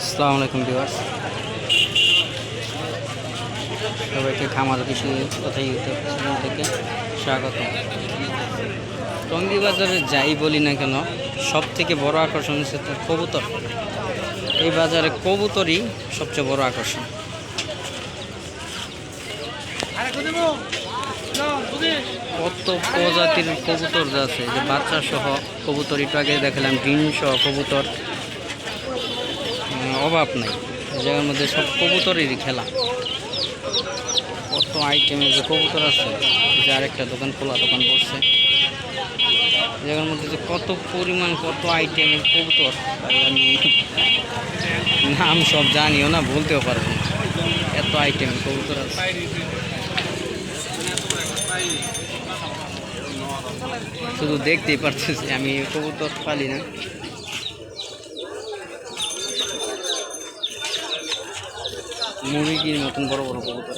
আসসালামু আলাইকুম ভিউয়ার্স, সবাইকে খামার কৃষি কথা ইউটিউব চ্যানেল থেকে স্বাগত। টঙ্গী বাজারে যাই বলি না কেন, সব থেকে বড় আকর্ষণ হচ্ছে তো কবুতর। এই বাজারে কবুতরই সবচেয়ে বড় আকর্ষণ। কত প্রজাতির কবুতর আছে, যে বাচ্চা সহ কবুতর, একটু আগে দেখালাম ডিম সহ কবুতর, অভাব নাই। জায়গার মধ্যে সব কবুতরেরই খেলা। কত আইটেমের যে কবুতর আছে, যে আরেকটা দোকান খোলা দোকান পড়ছে, জায়গার মধ্যে যে কত পরিমাণ কত আইটেমের কবুতর, আমি নাম সব জানিও না, বলতেও পারবো না, এত আইটেমের কবুতর আছে। শুধু দেখতেই পারতেছি, আমি কবুতর পালি না। মুরগির মতন বড় বড় কবুতর।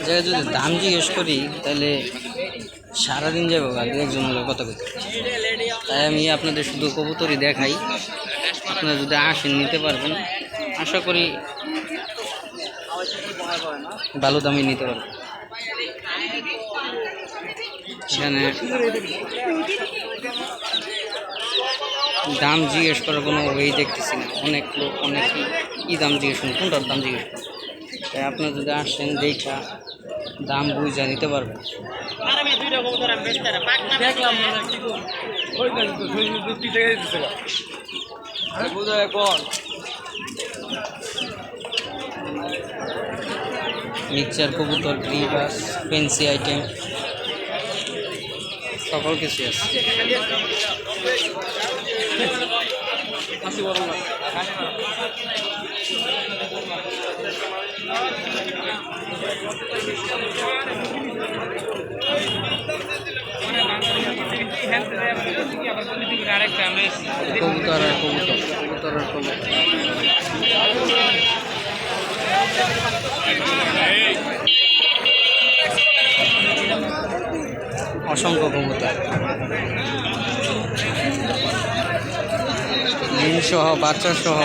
যদি দাম জিজ্ঞেস করি তাহলে সারাদিন যাবো আগে একজন কত করতে। তাই আমি আপনাদের শুধু কবুতরই দেখাই, আপনারা যদি আসেন নিতে পারবেন। আশা করি ভালো দামে নিতে পারবেন। সেখানে দাম জিজ্ঞেস করার কোনো ওয়েই দেখতেছি না। অনেক লোক অনেক কী দাম জিজ্ঞেস করেন, কোনটার দাম জিজ্ঞেস করেন। তাই আপনারা যদি আসেন দেখা দাম বুঝে নিতে পারবেন। মিক্সচার কবুতর, গ্রিবাস, ফেন্সি আইটেম সকল কিছু আছে। কবুতর আর কবুতর, কবুতর আর কবুতর, অসংখ্য কবুতর, ডিম সহ বাচ্চা সহ